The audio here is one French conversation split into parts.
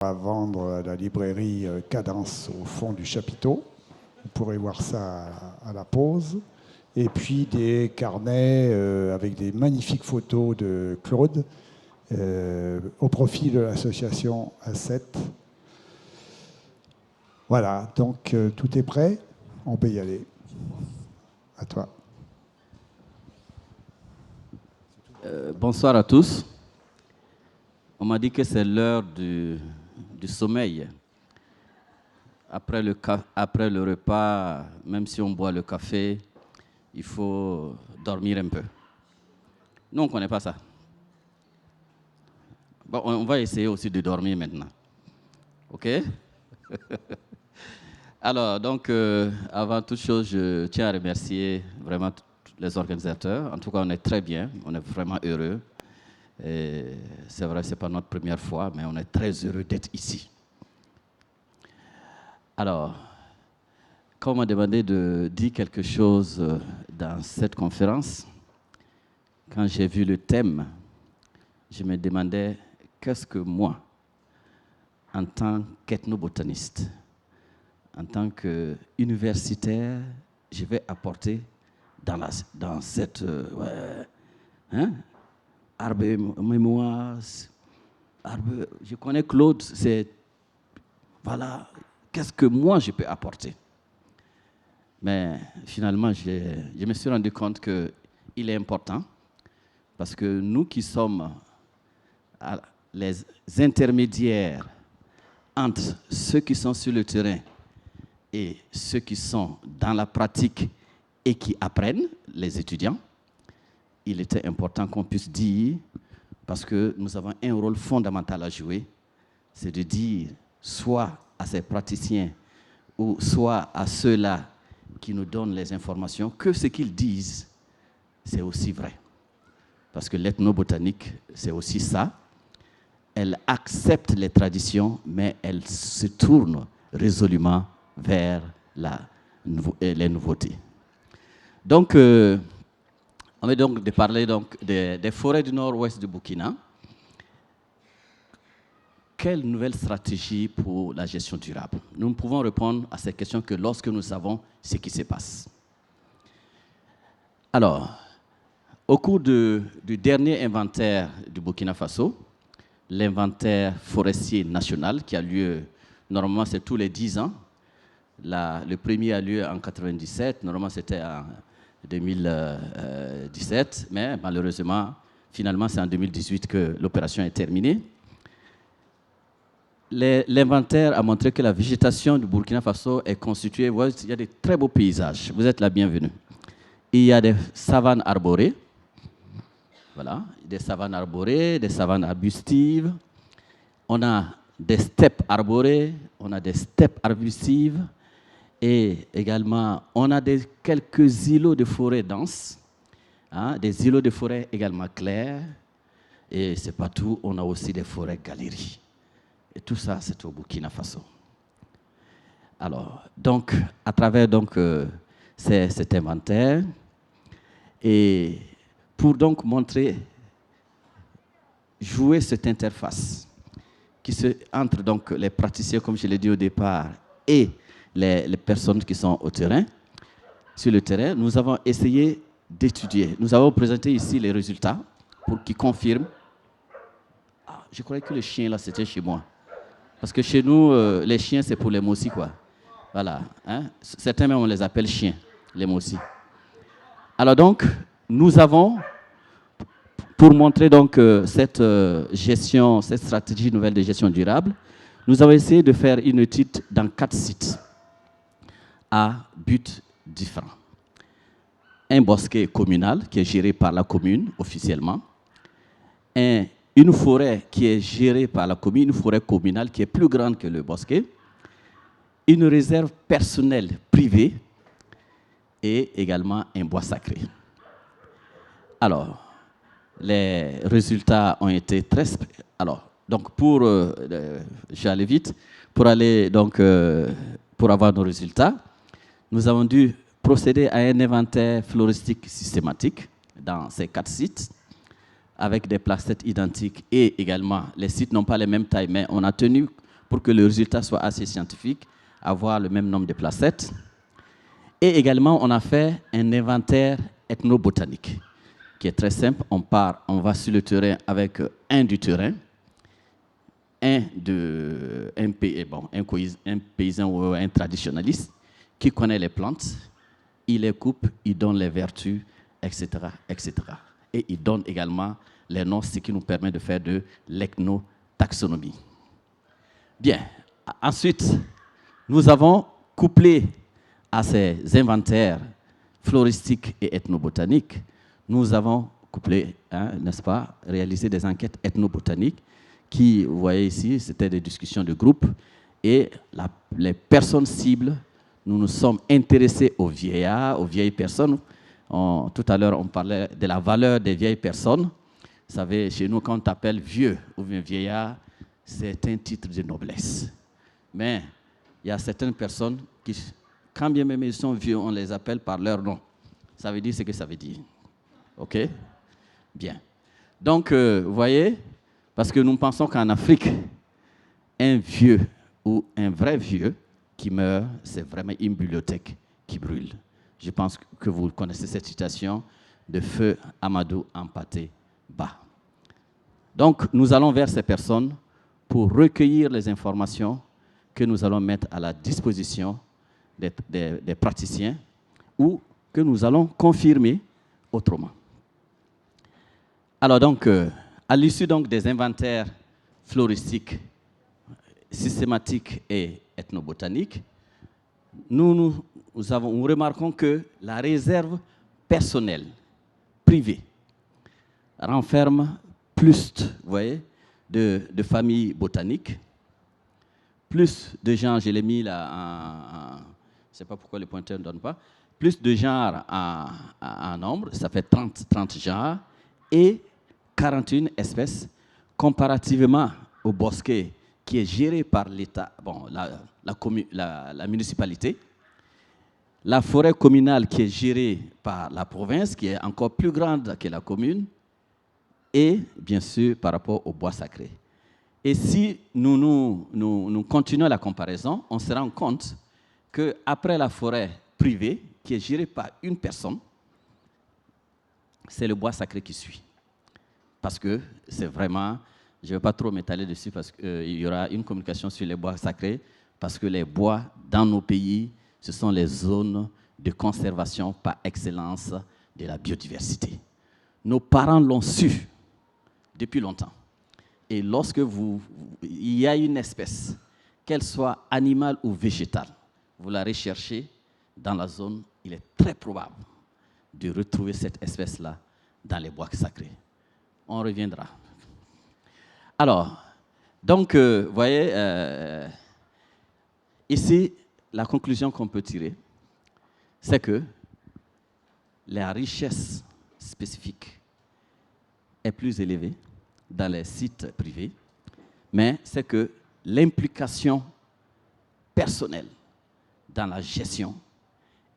à vendre à la librairie Cadence au fond du chapiteau. Vous pourrez voir ça à la pause. Et puis des carnets avec des magnifiques photos de Claude au profit de l'association A7. Voilà, donc tout est prêt, on peut y aller. À toi. Bonsoir à tous. On m'a dit que c'est l'heure du sommeil. Après le repas, même si on boit le café, il faut dormir un peu. Nous, on ne connaît pas ça. Bon, on va essayer aussi de dormir maintenant. OK? Alors, donc, avant toute chose, je tiens à remercier vraiment tous les organisateurs. En tout cas, on est très bien, on est vraiment heureux. Et c'est vrai, ce n'est pas notre première fois, mais on est très heureux d'être ici. Alors, quand on m'a demandé de dire quelque chose dans cette conférence, quand j'ai vu le thème, je me demandais qu'est-ce que moi, en tant qu'ethnobotaniste, en tant qu'universitaire, je vais apporter dans cette arbre mémoire. Je connais Claude, c'est voilà, qu'est-ce que moi je peux apporter? Mais finalement, je me suis rendu compte qu'il est important parce que nous qui sommes les intermédiaires entre ceux qui sont sur le terrain et ceux qui sont dans la pratique et qui apprennent, les étudiants, il était important qu'on puisse dire, parce que nous avons un rôle fondamental à jouer, c'est de dire soit à ces praticiens ou soit à ceux-là qui nous donnent les informations, que ce qu'ils disent, c'est aussi vrai. Parce que l'ethnobotanique, c'est aussi ça. Elle accepte les traditions, mais elle se tourne résolument vers les nouveautés. Donc, on va donc de parler donc des forêts du nord-ouest du Burkina. Quelle nouvelle stratégie pour la gestion durable? Nous ne pouvons répondre à ces questions que lorsque nous savons ce qui se passe. Alors, au cours du dernier inventaire du Burkina Faso, l'inventaire forestier national qui a lieu, normalement c'est tous les 10 ans. Le premier a lieu en 1997, normalement c'était en 2017, mais malheureusement, finalement c'est en 2018 que l'opération est terminée. L'inventaire a montré que la végétation du Burkina Faso est constituée, il y a de très beaux paysages, vous êtes la bienvenue. Il y a des savanes arborées, voilà, des savanes arborées, des savanes arbustives. On a des steppes arborées, on a des steppes arbustives et également on a quelques îlots de forêt denses, des îlots de forêt également clairs et c'est pas tout, on a aussi des forêts galeries. Et tout ça, c'est au Burkina Faso. Alors, donc, à travers donc, cet inventaire, et pour donc montrer, jouer cette interface entre donc, les praticiens, comme je l'ai dit au départ, et les personnes qui sont au terrain, sur le terrain, nous avons essayé d'étudier. Nous avons présenté ici les résultats pour qu'ils confirment. Ah, je croyais que le chien, là, c'était chez moi. Parce que chez nous, les chiens, c'est pour les moussis, quoi. Voilà. Hein? Certains même, on les appelle chiens, les moussis. Alors donc, nous avons, pour montrer donc cette gestion, cette stratégie nouvelle de gestion durable, nous avons essayé de faire une étude dans 4 sites à buts différents. Un bosquet communal qui est géré par la commune officiellement, une forêt qui est gérée par la commune, une forêt communale qui est plus grande que le bosquet, une réserve personnelle privée et également un bois sacré. Alors, les résultats ont été très... Alors, donc j'allais vite, pour avoir nos résultats, nous avons dû procéder à un inventaire floristique systématique dans ces 4 sites, avec des placettes identiques et également, les sites n'ont pas les mêmes tailles, mais on a tenu pour que le résultat soit assez scientifique, avoir le même nombre de placettes. Et également, on a fait un inventaire ethnobotanique qui est très simple. On va sur le terrain avec un du terrain, un paysan ou un traditionnaliste qui connaît les plantes, il les coupe, il donne les vertus, etc., etc. Et il donne également les noms, ce qui nous permet de faire de l'ethnotaxonomie. Bien, ensuite, nous avons couplé à ces inventaires floristiques et ethnobotaniques, nous avons couplé, n'est-ce pas, réalisé des enquêtes ethnobotaniques qui, vous voyez ici, c'était des discussions de groupe et les personnes cibles, nous nous sommes intéressés aux vieillards, aux vieilles personnes. Tout à l'heure, on parlait de la valeur des vieilles personnes. Vous savez, chez nous, quand on t'appelle vieux ou bien vieillard, c'est un titre de noblesse. Mais il y a certaines personnes qui, quand bien même ils sont vieux, on les appelle par leur nom. Ça veut dire ce que ça veut dire. OK? Bien. Donc, vous voyez, parce que nous pensons qu'en Afrique, un vieux ou un vrai vieux qui meurt, c'est vraiment une bibliothèque qui brûle. Je pense que vous connaissez cette citation de Feu Amadou Hampâté Bâ. Donc, nous allons vers ces personnes pour recueillir les informations que nous allons mettre à la disposition des praticiens ou que nous allons confirmer autrement. Alors donc, à l'issue donc des inventaires floristiques, systématiques et ethnobotaniques, nous remarquons que la réserve personnelle, privée, renferme plus, vous voyez, de familles botaniques, plus de gens, je l'ai mis là, je ne sais pas pourquoi le pointeur ne donne pas, plus de genres en nombre, ça fait 30 genres, et 41 espèces, comparativement au bosquet qui est géré par l'État, bon, la municipalité, la forêt communale qui est gérée par la province, qui est encore plus grande que la commune, et bien sûr par rapport au bois sacré. Et si nous continuons la comparaison, on se rend compte qu'après la forêt privée, qui est gérée par une personne, c'est le bois sacré qui suit. Parce que c'est vraiment, je ne vais pas trop m'étaler dessus parce qu'il y aura une communication sur les bois sacrés, parce que les bois dans nos pays, ce sont les zones de conservation par excellence de la biodiversité. Nos parents l'ont su depuis longtemps. Et lorsque il y a une espèce, qu'elle soit animale ou végétale, vous la recherchez dans la zone, il est très probable de retrouver cette espèce-là dans les bois sacrés. On reviendra. Alors, donc, vous voyez, ici, la conclusion qu'on peut tirer, c'est que la richesse spécifique est plus élevée dans les sites privés, mais c'est que l'implication personnelle dans la gestion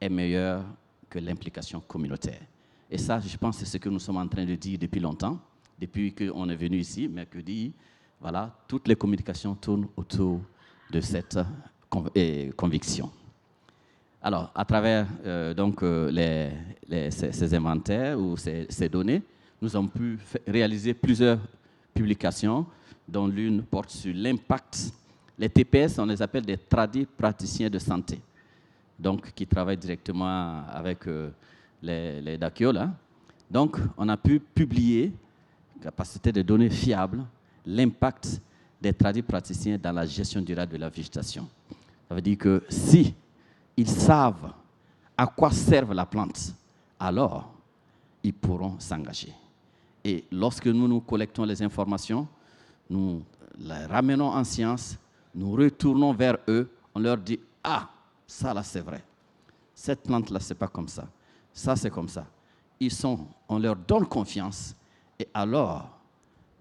est meilleure que l'implication communautaire. Et ça, je pense, c'est ce que nous sommes en train de dire depuis longtemps, depuis qu'on est venu ici, mercredi. Voilà, toutes les communications tournent autour de cette conviction. Alors, à travers ces inventaires ou ces données, nous avons pu réaliser plusieurs publications, dont l'une porte sur l'impact. Les TPS, on les appelle des tradis praticiens de santé, donc qui travaillent directement avec les DACIO, là. Donc, on a pu publier, capacité de données fiables, l'impact des tradis praticiens dans la gestion durable de la végétation. Ça veut dire que si ils savent à quoi serve la plante, alors ils pourront s'engager. Et lorsque nous collectons les informations, nous les ramenons en science, nous retournons vers eux, on leur dit « Ah, ça là c'est vrai, cette plante là c'est pas comme ça, ça c'est comme ça ». On leur donne confiance et alors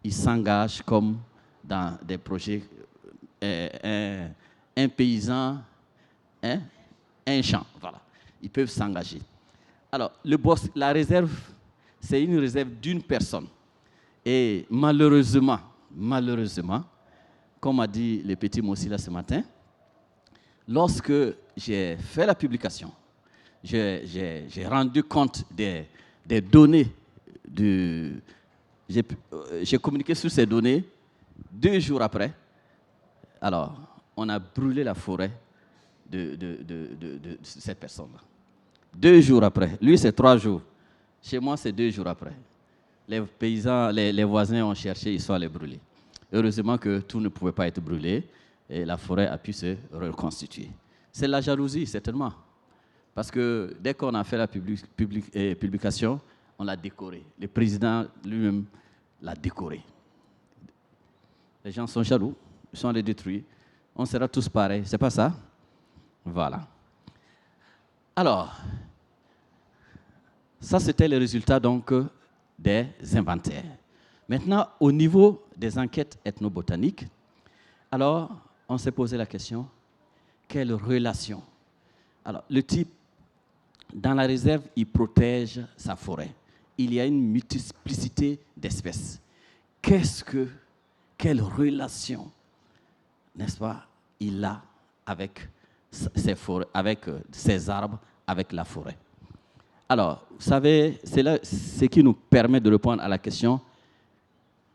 ils s'engagent comme dans des projets, un paysan, un champ, voilà. Ils peuvent s'engager. Alors, la réserve, c'est une réserve d'une personne. Et malheureusement, comme a dit le petit Mossi là ce matin, lorsque j'ai fait la publication, j'ai rendu compte des données, j'ai communiqué sur ces données 2 jours après. Alors, on a brûlé la forêt de cette personne-là. 2 jours après. Lui, c'est 3 jours. Chez moi, c'est 2 jours après. Les paysans, les voisins ont cherché, ils sont allés brûler. Heureusement que tout ne pouvait pas être brûlé et la forêt a pu se reconstituer. C'est la jalousie, certainement. Parce que dès qu'on a fait la publication, on l'a décoré. Le président lui-même l'a décoré. Les gens sont jaloux, ils sont allés détruire. On sera tous pareils, c'est pas ça? Voilà. Alors, ça c'était le résultat donc des inventaires. Maintenant, au niveau des enquêtes ethnobotaniques, alors on s'est posé la question, quelle relation? Alors, le type, dans la réserve, il protège sa forêt. Il y a une multiplicité d'espèces. Quelle relation, n'est-ce pas, il a avec ces forêts, avec ces arbres, avec la forêt? Alors, vous savez, c'est là ce qui nous permet de répondre à la question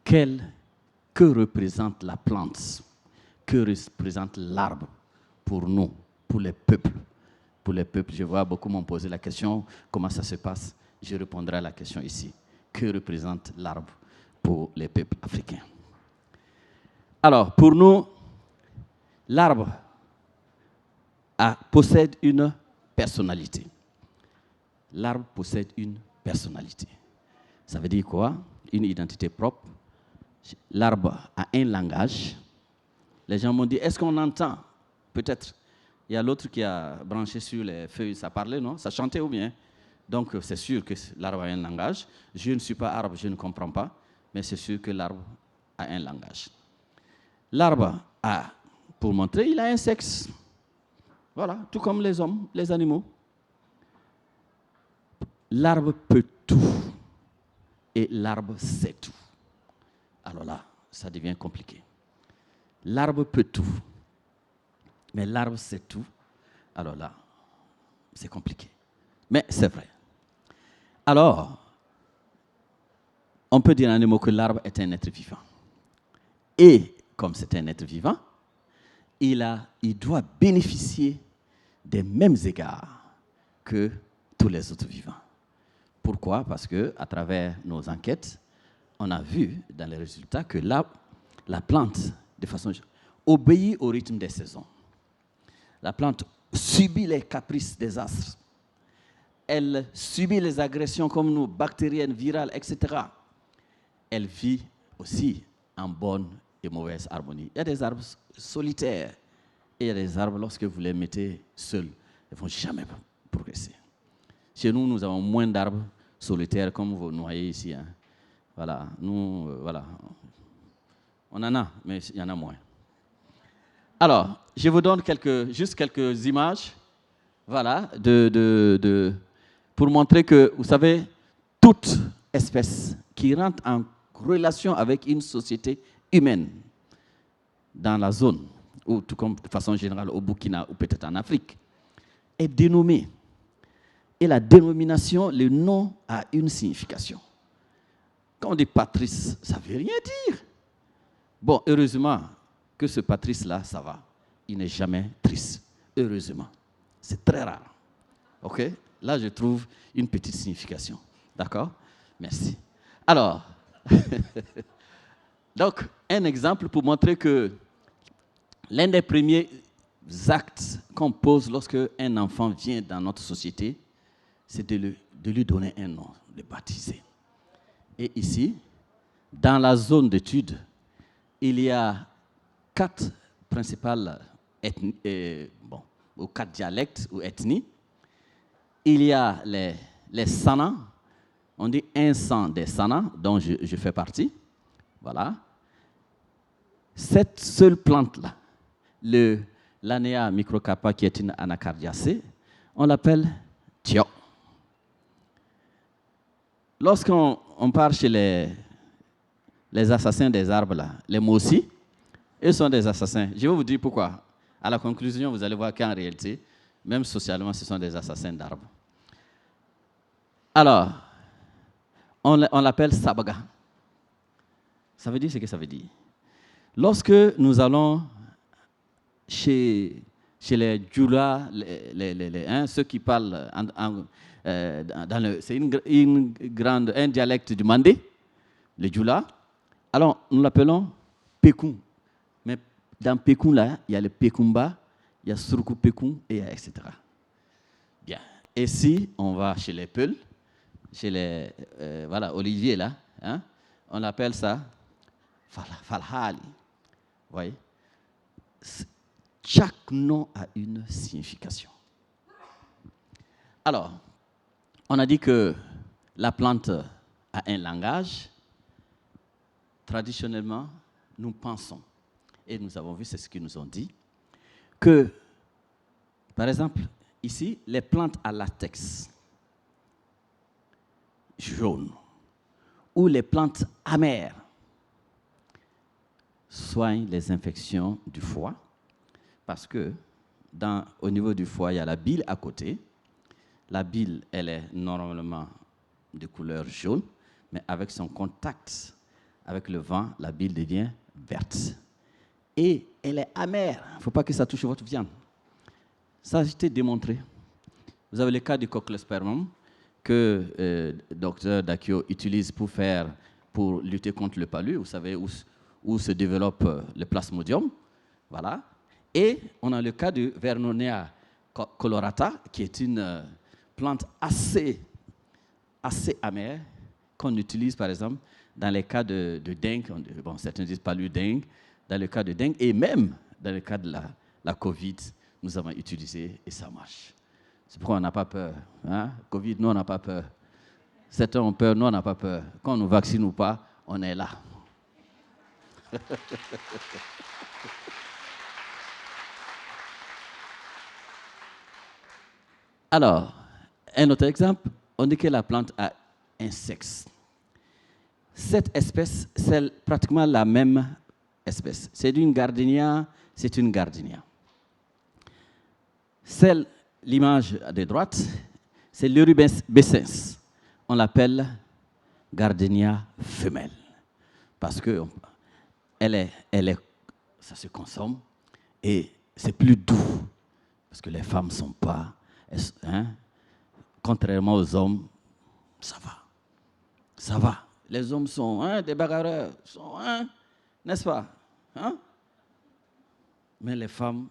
que représente la plante? Que représente l'arbre pour nous, pour les peuples? Pour les peuples, je vois beaucoup m'ont posé la question, comment ça se passe? Je répondrai à la question ici. Que représente l'arbre pour les peuples africains? Alors, pour nous, l'arbre possède une personnalité. L'arbre possède une personnalité. Ça veut dire quoi? Une identité propre. L'arbre a un langage. Les gens m'ont dit, est-ce qu'on entend? Peut-être. Il y a l'autre qui a branché sur les feuilles, ça parlait, non? Ça chantait ou bien? Donc, c'est sûr que l'arbre a un langage. Je ne suis pas arbre, je ne comprends pas, mais c'est sûr que l'arbre a un langage. L'arbre a, pour montrer, il a un sexe. Voilà, tout comme les hommes, les animaux. L'arbre peut tout et l'arbre sait tout. Alors là, ça devient compliqué. L'arbre peut tout, mais l'arbre sait tout. Alors là, c'est compliqué. Mais c'est vrai. Alors, on peut dire en un mot que l'arbre est un être vivant. Et comme c'est un être vivant, il doit bénéficier des mêmes égards que tous les autres vivants. Pourquoi? Parce qu'à travers nos enquêtes, on a vu dans les résultats que la plante, de façon obéit au rythme des saisons. La plante subit les caprices des astres. Elle subit les agressions comme nous, bactériennes, virales, etc. Elle vit aussi en bonne et mauvaise harmonie. Il y a des arbres solitaires et il y a des arbres, lorsque vous les mettez seuls, ils ne vont jamais progresser. Chez nous, nous avons moins d'arbres solitaires comme vous noyez ici. Hein. Voilà, nous, voilà. On en a, mais il y en a moins. Alors, je vous donne juste quelques images, voilà, pour montrer que, vous savez, toute espèce qui rentre en relation avec une société humaine dans la zone, ou tout comme de façon générale au Burkina ou peut-être en Afrique, est dénommée. Et la dénomination, le nom a une signification. Quand on dit Patrice, ça ne veut rien dire. Bon, heureusement que ce Patrice-là, ça va. Il n'est jamais triste. Heureusement. C'est très rare. OK? Là, je trouve une petite signification. D'accord? Merci. Alors, donc, un exemple pour montrer que l'un des premiers actes qu'on pose lorsque un enfant vient dans notre société, c'est de lui donner un nom, de baptiser. Et ici, dans la zone d'étude, il y a 4 principales ethnies, ou 4 dialectes ou ethnies. Il y a les Sana, on dit un sang des Sana, dont je fais partie. Voilà. Cette seule plante-là, l'Anea microcarpa, qui est une anacardiacée, on l'appelle Tio. Lorsqu'on part chez les assassins des arbres, là, les Mossi, Ils sont des assassins. Je vais vous dire pourquoi. À la conclusion, vous allez voir qu'en réalité, même socialement, ce sont des assassins d'arbres. Alors, on l'appelle sabaga. Ça veut dire ce que ça veut dire. Lorsque nous allons chez les djula, ceux qui parlent c'est un dialecte du Mandé, les djula, alors nous l'appelons Pekoun. Mais dans Pekoun, là, il y a le Pekoumba, il y a Surkou Pekoun, et etc. Bien. Et si on va chez les Peuls, chez les Olivier, là, hein, on appelle ça Falhali. Vous voyez? Chaque nom a une signification. Alors, on a dit que la plante a un langage. Traditionnellement, nous pensons, et nous avons vu, c'est ce qu'ils nous ont dit, que, par exemple, ici, les plantes à latex jaune ou les plantes amères soignent les infections du foie parce que au niveau du foie, il y a la bile à côté. La bile, elle est normalement de couleur jaune, mais avec son contact avec le vent, la bile devient verte. Et elle est amère. Il ne faut pas que ça touche votre viande. Ça a été démontré. Vous avez le cas du coccolospermum que le docteur Dakio utilise pour lutter contre le palu. Vous savez où se développe le plasmodium. Voilà. Et on a le cas du Vernonia colorata, qui est une plante assez amère qu'on utilise, par exemple, dans les cas de dengue. Bon, certains disent palu dengue. Dans le cas de dengue, et même dans le cas de la Covid, nous avons utilisé et ça marche. C'est pourquoi on n'a pas peur. Hein? Covid, nous, on n'a pas peur. Certains ont peur, nous, on n'a pas peur. Quand on nous vaccine ou pas, on est là. Alors, un autre exemple, on dit que la plante a un sexe. Cette espèce, c'est pratiquement la même espèce. C'est une gardenia, c'est une gardenia. L'image de droite, c'est l'Urubescens. On l'appelle gardenia femelle. Parce que ça se consomme et c'est plus doux. Parce que les femmes ne sont pas... Hein, contrairement aux hommes, ça va. Ça va. Les hommes sont des bagarreurs, n'est-ce pas? Hein? Mais les femmes...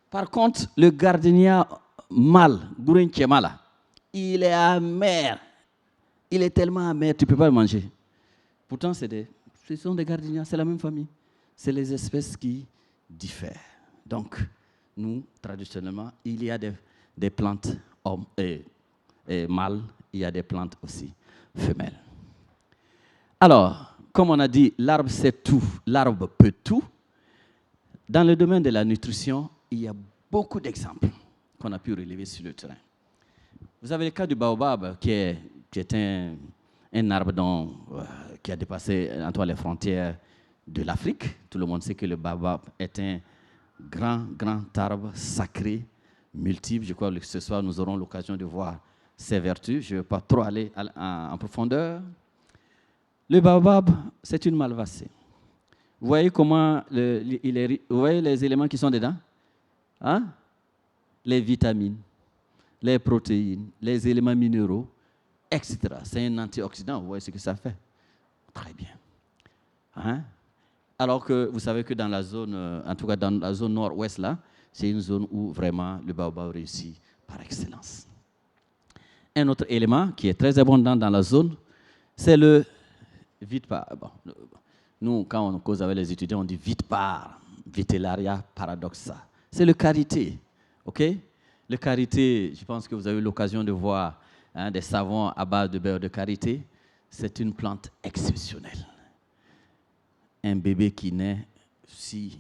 Par contre, le gardenia mâle, Gourinchemala, il est amer. Il est tellement amer, tu ne peux pas le manger. Pourtant, ce sont des gardenias, c'est la même famille. C'est les espèces qui diffèrent. Donc, nous, traditionnellement, il y a des plantes hommes et mâles, il y a des plantes aussi femelles. Alors, comme on a dit, l'arbre sait tout, l'arbre peut tout. Dans le domaine de la nutrition, il y a beaucoup d'exemples qu'on a pu relever sur le terrain. Vous avez le cas du baobab, qui est un arbre qui a dépassé les frontières de l'Afrique. Tout le monde sait que le baobab est un grand arbre sacré, multiple. Je crois que ce soir, nous aurons l'occasion de voir ses vertus. Je ne vais pas trop aller en profondeur. Le baobab, c'est une malvacée. Vous voyez comment vous voyez les éléments qui sont dedans? Hein? Les vitamines, les protéines, les éléments minéraux, etc. C'est un antioxydant, vous voyez ce que ça fait? Très bien. Hein? Alors que vous savez que dans la zone, en tout cas dans la zone nord-ouest, là, c'est une zone où vraiment le baobab réussit par excellence. Un autre élément qui est très abondant dans la zone, c'est le vitepar. Bon, nous, quand on cause avec les étudiants, on dit vitepar, Vitellaria paradoxa. C'est le karité, ok? Le karité, je pense que vous avez eu l'occasion de voir des savons à base de beurre de karité. C'est une plante exceptionnelle. Un bébé qui naît, si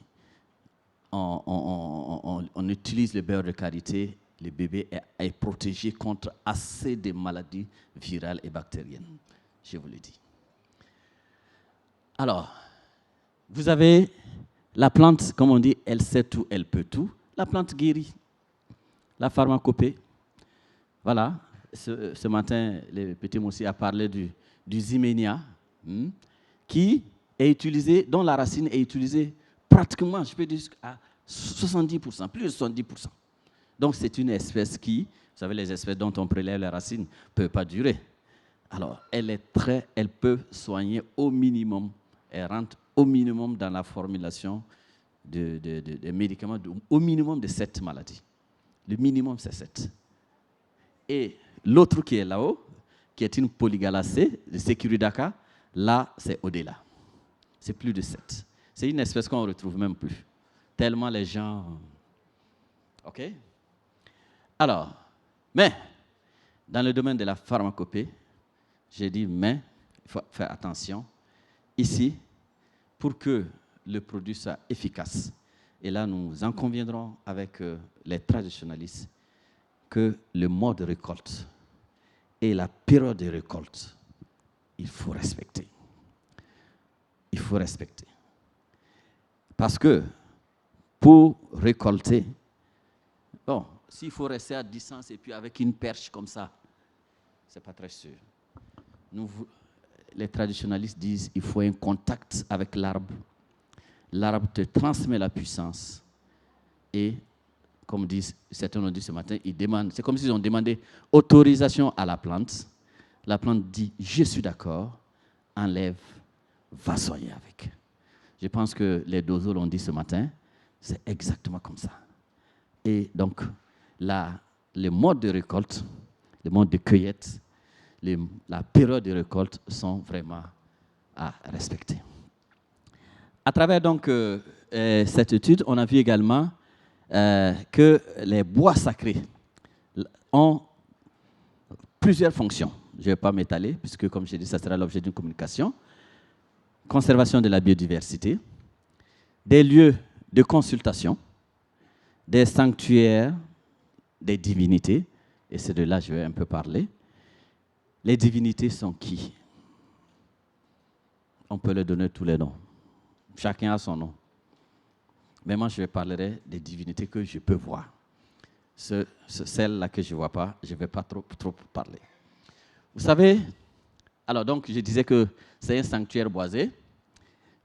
on utilise le beurre de karité, le bébé est protégé contre assez de maladies virales et bactériennes. Je vous le dis. Alors, vous avez La plante, comme on dit, elle sait tout, elle peut tout. La plante guérit. La pharmacopée. Voilà. Ce matin, le petit Moussi a parlé du Ziménia, qui est utilisé, dont la racine est utilisée pratiquement, je peux dire, à 70%, plus de 70%. Donc, c'est une espèce qui, vous savez, les espèces dont on prélève les racines ne peuvent pas durer. Alors, elle peut soigner au minimum, elle rentre au minimum dans la formulation de médicaments, au minimum de 7 maladies. Le minimum, c'est 7. Et l'autre qui est là-haut, qui est une polygalacée, le Securidaka, là, c'est au-delà. C'est plus de 7. C'est une espèce qu'on ne retrouve même plus. Tellement les gens... OK? Alors, mais, dans le domaine de la pharmacopée, j'ai dit, mais, il faut faire attention. Ici, pour que le produit soit efficace, et là, nous en conviendrons avec les traditionalistes, que le mode de récolte et la période de récolte, il faut respecter. Il faut respecter. Parce que pour récolter, bon, s'il faut rester à distance et puis avec une perche comme ça, ce n'est pas très sûr. Les traditionalistes disent qu'il faut un contact avec l'arbre. L'arbre te transmet la puissance et comme certains ont dit ce matin, c'est comme s'ils ont demandé autorisation à la plante. La plante dit, je suis d'accord, enlève, va soigner avec. Je pense que les dozos l'ont dit ce matin, c'est exactement comme ça. Et donc, les modes de récolte, les modes de cueillette, la période de récolte sont vraiment à respecter. À travers donc cette étude, on a vu également que les bois sacrés ont plusieurs fonctions. Je ne vais pas m'étaler, puisque, comme j'ai dit, ça sera l'objet d'une communication. Conservation de la biodiversité, des lieux de consultation, des sanctuaires, des divinités, et c'est de là que je vais un peu parler. Les divinités sont qui? On peut leur donner tous les noms. Chacun a son nom. Mais moi, je parlerai des divinités que je peux voir. Celles-là que je ne vois pas, je ne vais pas trop parler. Vous savez, alors donc, je disais que c'est un sanctuaire boisé.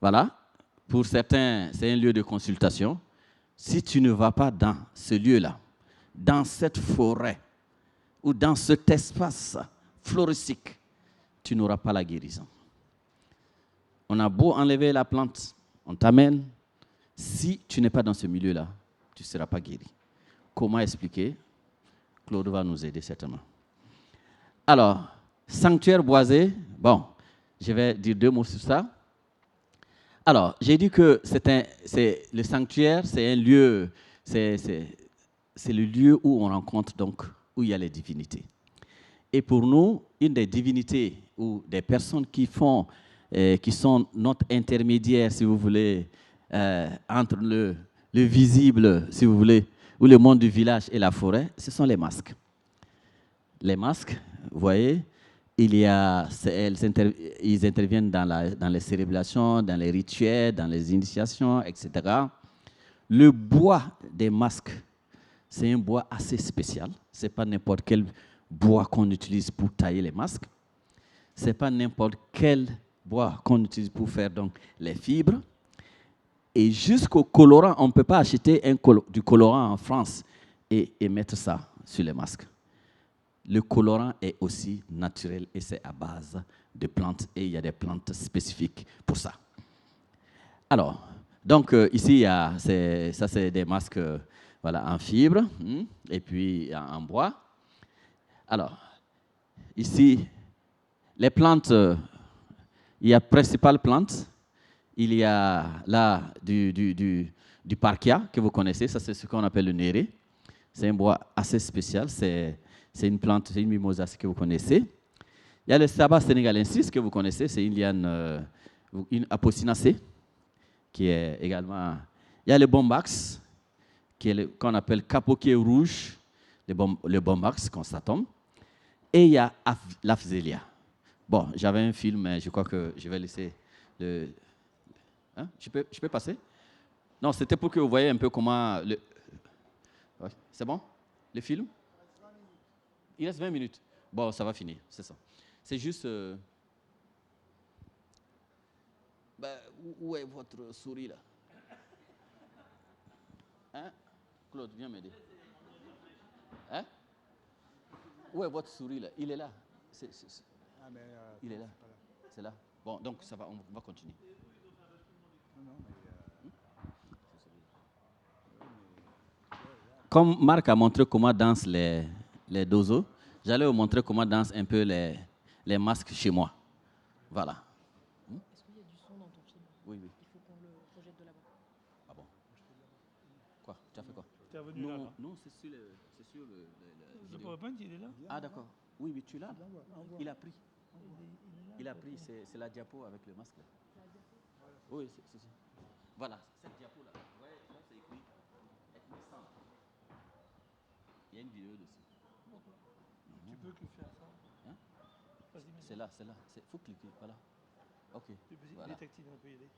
Voilà. Pour certains, c'est un lieu de consultation. Si tu ne vas pas dans ce lieu-là, dans cette forêt ou dans cet espace floristique, tu n'auras pas la guérison. On a beau enlever la plante, on t'amène. Si tu n'es pas dans ce milieu-là, tu ne seras pas guéri. Comment expliquer? Claude va nous aider certainement. Alors, sanctuaire boisé, bon, je vais dire 2 mots sur ça. Alors, j'ai dit que le sanctuaire, c'est un lieu, c'est le lieu où on rencontre, donc, où il y a les divinités. Et pour nous, une des divinités ou des personnes qui sont notre intermédiaire, si vous voulez, entre le visible, si vous voulez, ou le monde du village et la forêt, ce sont les masques. Les masques, vous voyez, ils interviennent dans les célébrations, dans les rituels, dans les initiations, etc. Le bois des masques, c'est un bois assez spécial. Ce n'est pas n'importe quel bois qu'on utilise pour tailler les masques. Ce n'est pas n'importe quel bois qu'on utilise pour faire donc, les fibres. Et jusqu'au colorant, on ne peut pas acheter du colorant en France et mettre ça sur les masques. Le colorant est aussi naturel et c'est à base de plantes et il y a des plantes spécifiques pour ça. Alors, donc ici, ça c'est des masques voilà, en fibre et puis en bois. Alors, ici, les plantes, il y a principales plantes. Il y a là du parkia que vous connaissez, ça c'est ce qu'on appelle le néré. C'est un bois assez spécial, c'est une plante, c'est une mimosa que vous connaissez. Il y a le sabas sénégalensis que vous connaissez, c'est une liane, une apocinacée, qui est également... Il y a le bombax, qu'on appelle capoquier rouge, le bombax constatum. Et il y a l'afzélia. Bon, j'avais un film, mais je crois que je vais laisser le... Hein? Je peux passer? Non, c'était pour que vous voyez un peu comment... Ouais, c'est bon? Le film? Il reste 20 minutes. Bon, ça va finir, c'est ça. C'est juste... Ben, où est votre souris, là? Hein? Claude, viens m'aider. Hein? Où est votre souris, là? Il est là. Il est là. C'est là. Bon, donc ça va, on va continuer. Comme Marc a montré comment dansent les dozos, j'allais vous montrer comment dansent un peu les masques chez moi. Voilà. Est-ce qu'il y a du son dans ton film? Oui, oui. Il faut qu'on le projette de là-bas. Ah bon? Quoi? Tu as fait quoi? Tu es revenu là. Non, c'est sur le Le PowerPoint, il est là. Ah d'accord. Oui, oui, tu l'as. Il a pris. Il a pris, c'est la diapo avec le masque. Oui, c'est ça. Voilà, cette diapo-là. Vous voyez, là, c'est écrit ethnie 100. Il y a une vidéo dessus. Tu peux que faire ça. Hein? Vas-y, mets. C'est là. Il faut cliquer, voilà. Ok. Tu peux Voilà. détecter, on peut y aller.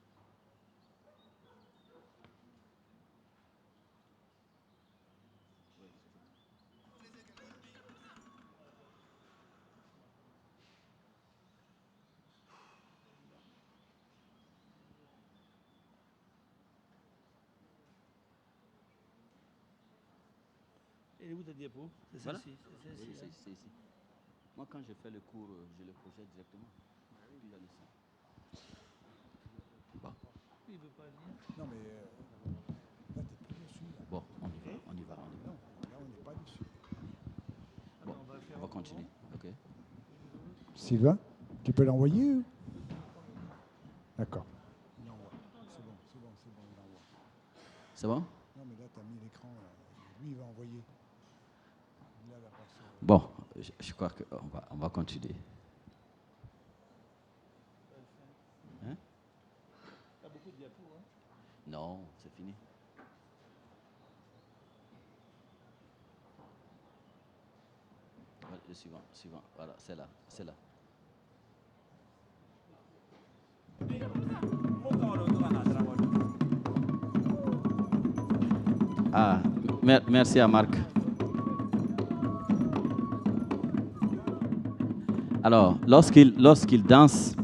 Et où ta diapo? C'est Voilà. celle-ci. C'est Oui, celle-ci. c'est ici. Moi, quand je fais le cours, je le projette directement. Puis il y a le son. Bon, Il ne veut pas venir. Non, mais là, t'es plus dessus. Là. bon, on y va. Non, là, on n'est pas dessus. Bon, on va le faire on va autrement. continuer. Ok. Sylvain, tu peux l'envoyer ou... D'accord. Il envoie. C'est bon, il envoie. C'est bon? Non, mais là, tu as mis l'écran. Lui, il va envoyer. Là, la passe. Bon, je crois qu'on va continuer. Hein? T'as beaucoup de diapos, hein? Non, c'est fini. Voilà, le suivant. Voilà, c'est là. Ah, merci à Marc. Alors, lorsqu'il danse,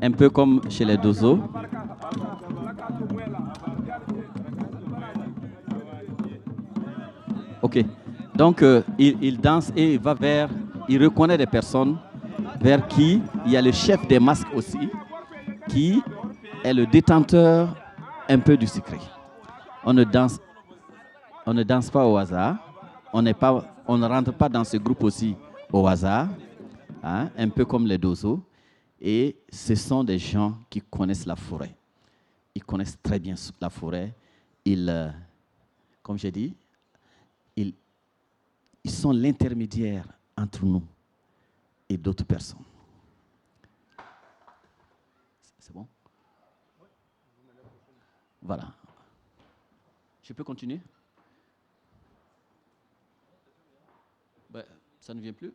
un peu comme chez les dozos, ok. Donc, il danse et il reconnaît des personnes vers qui il y a le chef des masques aussi, qui est le détenteur un peu du secret. On ne danse pas au hasard. On ne rentre pas dans ce groupe aussi au hasard, hein, un peu comme les dozos. Et ce sont des gens qui connaissent la forêt. Ils connaissent très bien la forêt. Comme j'ai dit, ils sont l'intermédiaire entre nous et d'autres personnes. C'est bon? Voilà. Je peux continuer? Ben, ça ne vient plus?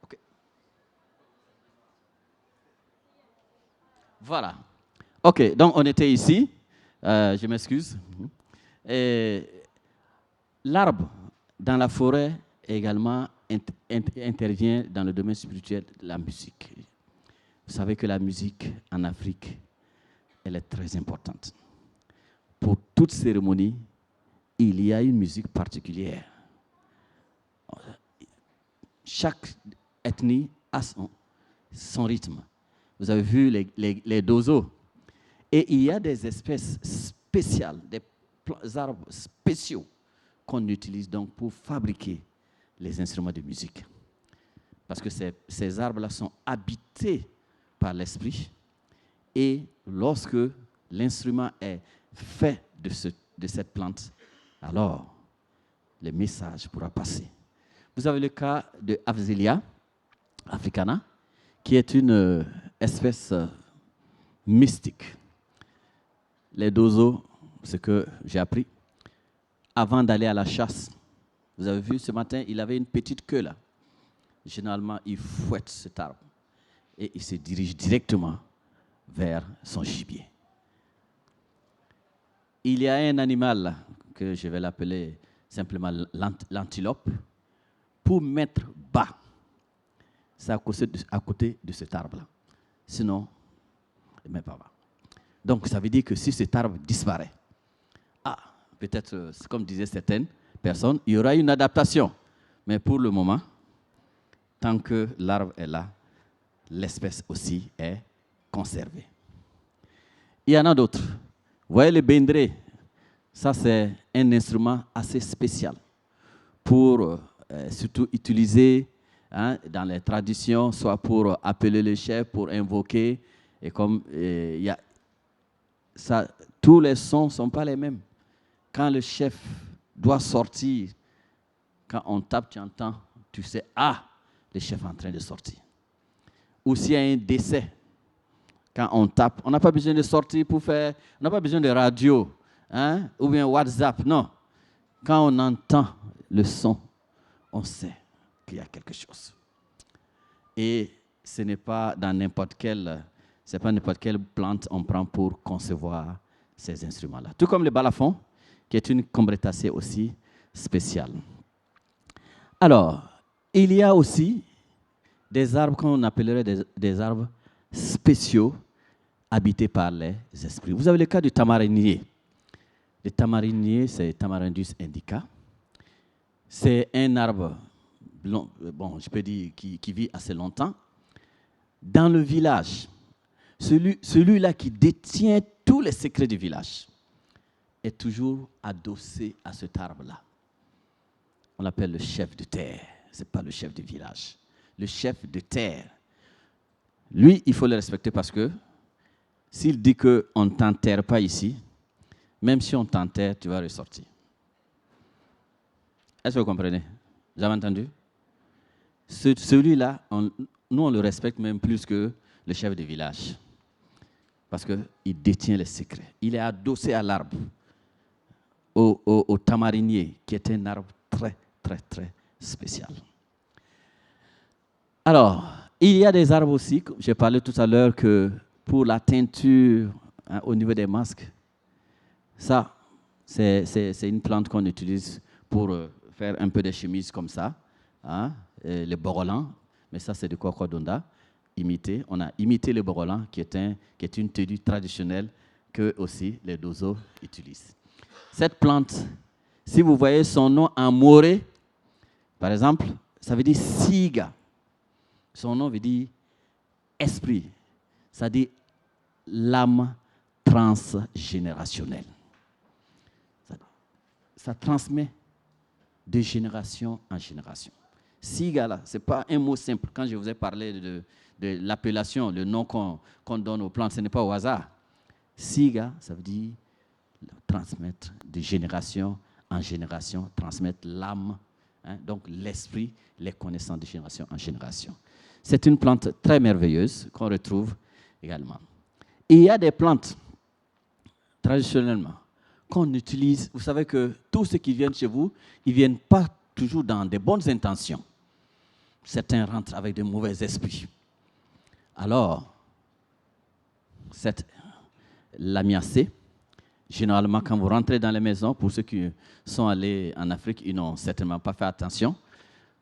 OK. Voilà. OK, donc on était ici. Je m'excuse. L'arbre dans la forêt également intervient dans le domaine spirituel de la musique. Vous savez que la musique en Afrique, elle est très importante. Pour toute cérémonie, il y a une musique particulière. Chaque ethnie a son rythme. Vous avez vu les dozos. Et il y a des espèces spéciales, des arbres spéciaux qu'on utilise donc pour fabriquer les instruments de musique. Parce que ces arbres-là sont habités par l'esprit. Et lorsque l'instrument est fait de cette plante, alors le message pourra passer. Vous avez le cas de Afzelia africana, qui est une espèce mystique. Les dozos, ce que j'ai appris, avant d'aller à la chasse, vous avez vu ce matin, il avait une petite queue là. Généralement, il fouette cet arbre. et il se dirige directement vers son gibier. Il y a un animal que je vais l'appeler simplement l'antilope. Pour mettre bas, c'est à côté de cet arbre-là. Sinon, il ne met pas bas. Donc, ça veut dire que si cet arbre disparaît, peut-être, comme disaient certaines personnes, il y aura une adaptation. Mais pour le moment, tant que l'arbre est là, l'espèce aussi est conservée. Il y en a d'autres. Vous voyez le bendré, ça c'est un instrument assez spécial pour surtout utiliser dans les traditions, soit pour appeler le chef, pour invoquer. Et comme tous les sons ne sont pas les mêmes. Quand le chef doit sortir, quand on tape, tu entends, tu sais, le chef est en train de sortir. Ou s'il y a un décès, quand on tape, on n'a pas besoin de sortir pour faire, on n'a pas besoin de radio, ou bien WhatsApp, non. Quand on entend le son, on sait qu'il y a quelque chose. Et ce n'est pas dans n'importe quelle plante on prend pour concevoir ces instruments-là. Tout comme le balafon, qui est une combretacée aussi spéciale. Alors, il y a aussi des arbres qu'on appellerait des arbres spéciaux habités par les esprits. Vous avez le cas du tamarinier. Le tamarinier, c'est Tamarindus indica. C'est un arbre, je peux dire, qui vit assez longtemps. Dans le village, celui-là qui détient tous les secrets du village est toujours adossé à cet arbre-là. On l'appelle le chef de terre. Ce n'est pas le chef du village. Le chef de terre. Lui, il faut le respecter parce que s'il dit qu'on ne t'enterre pas ici, même si on t'enterre, tu vas ressortir. Est-ce que vous comprenez? Vous avez entendu? Celui-là, nous, on le respecte même plus que le chef de village. Parce qu'il détient les secrets. Il est adossé à l'arbre, au tamarinier, qui est un arbre très, très, très spécial. Alors, il y a des arbres aussi, j'ai parlé tout à l'heure que pour la teinture au niveau des masques, ça, c'est une plante qu'on utilise pour faire un peu de chemises comme ça, le borolan, mais ça c'est du cocodonda, imité. On a imité le borolan qui est une tenue traditionnelle que aussi les Dozo utilisent. Cette plante, si vous voyez son nom en moré, par exemple, ça veut dire siga. Son nom veut dire esprit. Ça dit l'âme transgénérationnelle. Ça transmet de génération en génération. Siga, là, ce n'est pas un mot simple. Quand je vous ai parlé de l'appellation, le nom qu'on donne aux plantes, ce n'est pas au hasard. Siga, ça veut dire transmettre de génération en génération, transmettre l'âme, donc l'esprit, les connaissances de génération en génération. C'est une plante très merveilleuse qu'on retrouve également. Et il y a des plantes, traditionnellement, qu'on utilise. Vous savez que tous ceux qui viennent chez vous, ils ne viennent pas toujours dans des bonnes intentions. Certains rentrent avec de mauvais esprits. Alors, l'amiacée, généralement, quand vous rentrez dans les maisons, pour ceux qui sont allés en Afrique, ils n'ont certainement pas fait attention.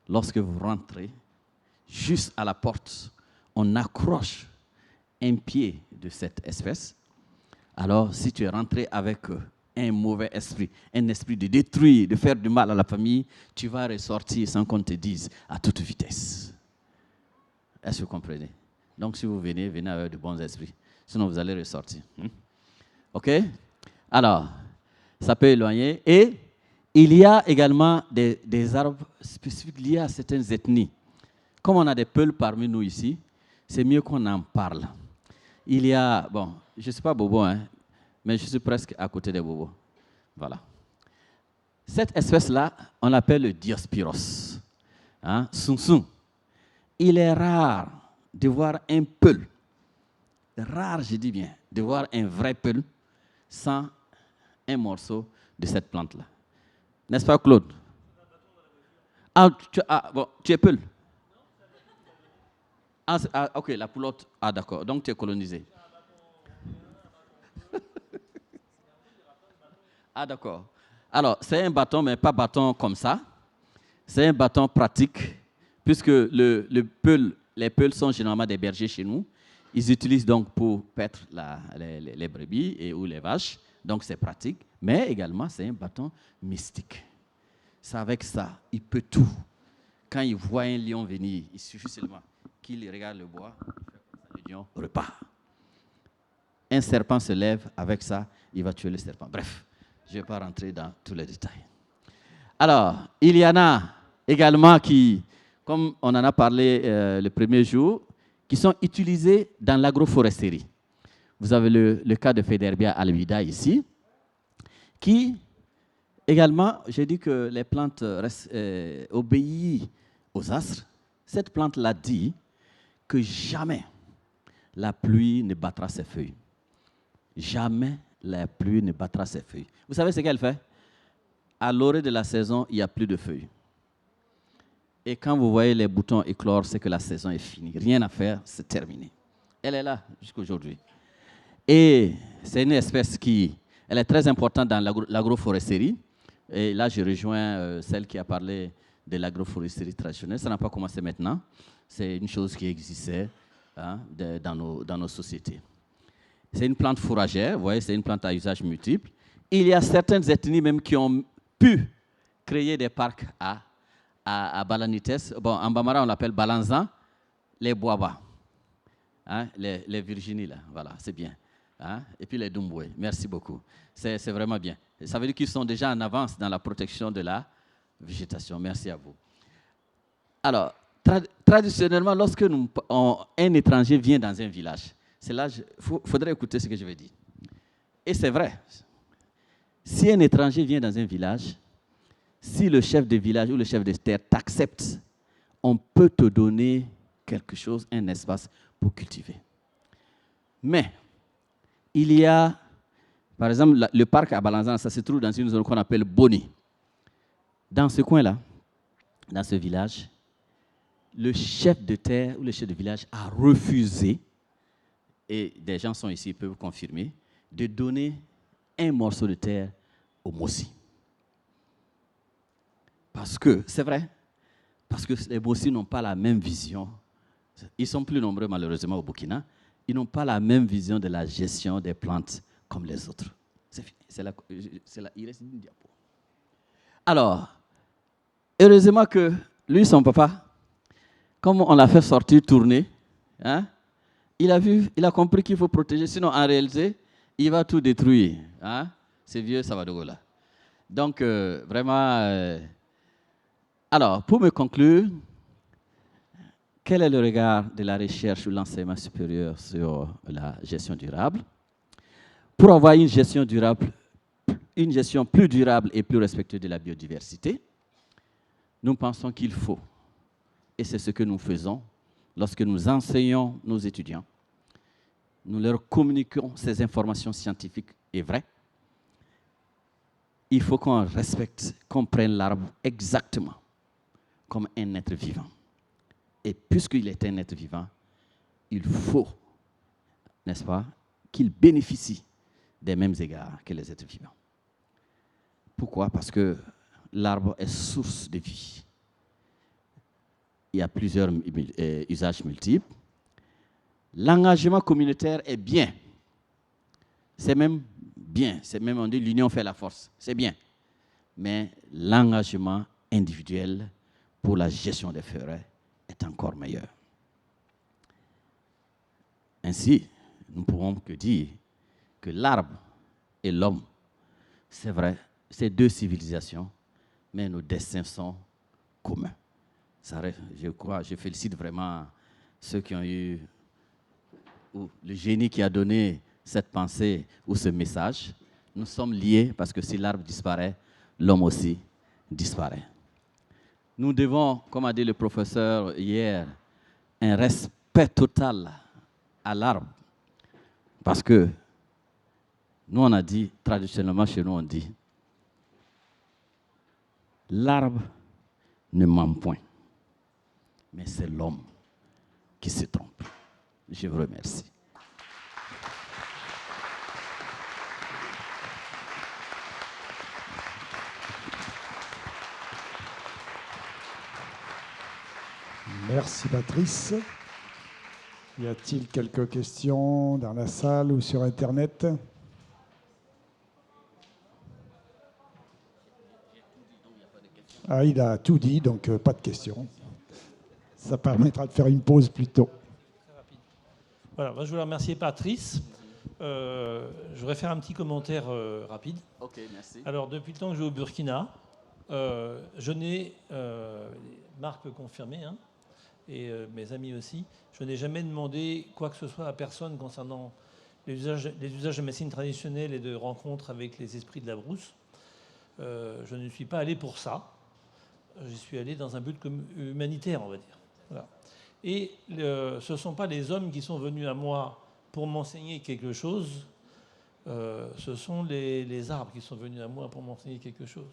Lorsque vous rentrez, juste à la porte, on accroche un pied de cette espèce. Alors, si tu es rentré avec un mauvais esprit, un esprit de détruire, de faire du mal à la famille, tu vas ressortir sans qu'on te dise à toute vitesse. Est-ce que vous comprenez? Donc, si vous venez avec de bons esprits. Sinon, vous allez ressortir. OK? Alors, ça peut éloigner. Et il y a également des arbres spécifiques liés à certaines ethnies. Comme on a des peuls parmi nous ici, c'est mieux qu'on en parle. Il y a, je ne suis pas bobo, mais je suis presque à côté des bobos. Voilà. Cette espèce-là, on l'appelle le Diospyros. Soum-soum. Il est rare de voir un peul, rare, je dis bien, de voir un vrai peul sans un morceau de cette plante-là. N'est-ce pas, Claude? Tu es peul. Ok, la poulotte. Ah, d'accord. Donc, tu es colonisé. Ah, d'accord. Alors, c'est un bâton, mais pas bâton comme ça. C'est un bâton pratique, puisque les peuls sont généralement des bergers chez nous. Ils utilisent donc pour paître les brebis ou les vaches. Donc, c'est pratique. Mais également, c'est un bâton mystique. C'est avec ça, il peut tout. Quand il voit un lion venir, il suffit seulement qu'il regarde le bois, le lion repart. Un serpent se lève, avec ça, il va tuer le serpent. Bref, je ne vais pas rentrer dans tous les détails. Alors, il y en a également qui, comme on en a parlé le premier jour, qui sont utilisés dans l'agroforesterie. Vous avez le cas de Federbia albida ici, qui également, j'ai dit que les plantes obéissent aux astres. Cette plante-là dit que jamais la pluie ne battra ses feuilles. Jamais la pluie ne battra ses feuilles. Vous savez ce qu'elle fait? À l'orée de la saison, il n'y a plus de feuilles. Et quand vous voyez les boutons éclore, c'est que la saison est finie. Rien à faire, c'est terminé. Elle est là jusqu'à aujourd'hui. Et c'est une espèce elle est très importante dans l'agroforesterie. Et là, je rejoins celle qui a parlé de l'agroforesterie traditionnelle. Ça n'a pas commencé maintenant. C'est une chose qui existait dans nos sociétés. C'est une plante fourragère. Vous voyez, c'est une plante à usage multiple. Il y a certaines ethnies même qui ont pu créer des parcs à Balanites. Bon, en Bambara, on l'appelle Balanzan, les Boaba. Hein, les Virginie, là. Voilà, c'est bien. Hein? Et puis les Doumboué. Merci beaucoup. C'est vraiment bien. Ça veut dire qu'ils sont déjà en avance dans la protection de la végétation. Merci à vous. Alors, traditionnellement, lorsque un étranger vient dans un village, c'est là qu'il faudrait écouter ce que je vais dire. Et c'est vrai. Si un étranger vient dans un village, si le chef de village ou le chef de terre t'accepte, on peut te donner quelque chose, un espace pour cultiver. Mais, il y a, par exemple, le parc à Balanzan, ça se trouve dans une zone qu'on appelle Boni. Dans ce coin-là, dans ce village, le chef de terre ou le chef de village a refusé, et des gens sont ici, ils peuvent confirmer, de donner un morceau de terre aux Mossi. Parce que, c'est vrai, parce que les Mossi n'ont pas la même vision. Ils sont plus nombreux malheureusement au Burkina. Ils n'ont pas la même vision de la gestion des plantes comme les autres. C'est fini. Il reste une diapo. Alors, heureusement que lui, son papa, comme on l'a fait sortir, tourner, hein, il a compris qu'il faut protéger. Sinon, en réalité, il va tout détruire. Hein, ces vieux Savadogo-là. Donc, vraiment... alors, pour me conclure, quel est le regard de la recherche ou l'enseignement supérieur sur la gestion durable? Pour avoir une gestion durable, une gestion plus durable et plus respectueuse de la biodiversité, nous pensons qu'il faut, et c'est ce que nous faisons lorsque nous enseignons nos étudiants, nous leur communiquons ces informations scientifiques et vraies. Il faut qu'on respecte, qu'on prenne l'arbre exactement comme un être vivant. Et puisqu'il est un être vivant, il faut, n'est-ce pas, qu'il bénéficie des mêmes égards que les êtres vivants. Pourquoi? Parce que l'arbre est source de vie. Il y a plusieurs usages multiples. L'engagement communautaire est bien. C'est même bien. C'est même, on dit, l'union fait la force. C'est bien. Mais l'engagement individuel pour la gestion des forêts est encore meilleur. Ainsi, nous ne pourrons que dire que l'arbre et l'homme, c'est vrai, c'est deux civilisations, mais nos destins sont communs. Je félicite vraiment ceux qui ont eu, ou le génie qui a donné cette pensée ou ce message. Nous sommes liés parce que si l'arbre disparaît, l'homme aussi disparaît. Nous devons, comme a dit le professeur hier, un respect total à l'arbre. Parce que nous, on a dit, traditionnellement chez nous, on dit, l'arbre ne ment point, mais c'est l'homme qui se trompent. Je vous remercie. Merci Patrice. Y a-t-il quelques questions dans la salle ou sur Internet? Ah, il a tout dit, donc pas de questions. Ça permettra de faire une pause plus tôt. Très rapide. Voilà, moi, je voulais remercier Patrice. Je voudrais faire un petit commentaire rapide. Ok, merci. Alors, depuis le temps que je vais au Burkina, je n'ai, Marc peut confirmer, hein, et mes amis aussi, je n'ai jamais demandé quoi que ce soit à personne concernant les usages de médecine traditionnelle et de rencontres avec les esprits de la brousse. Je ne suis pas allé pour ça. J'y suis allé dans un but humanitaire, on va dire. Voilà. Et ce ne sont pas les hommes qui sont venus à moi pour m'enseigner quelque chose, ce sont les arbres qui sont venus à moi pour m'enseigner quelque chose.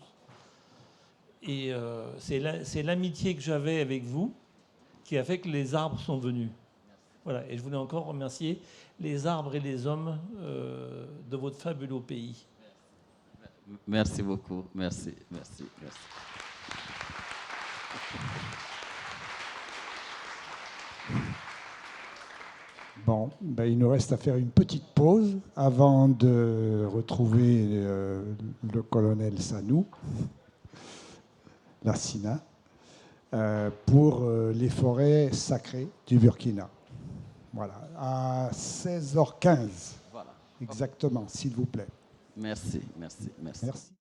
Et c'est l'amitié que j'avais avec vous qui a fait que les arbres sont venus. Voilà. Et je voulais encore remercier les arbres et les hommes de votre fabuleux pays. Merci beaucoup. Merci, merci, merci. Bon, ben, il nous reste à faire une petite pause avant de retrouver le colonel Sanou, Lassina, pour les forêts sacrées du Burkina. Voilà, à 16h15, Voilà. exactement, s'il vous plaît. Merci, merci, merci. Merci.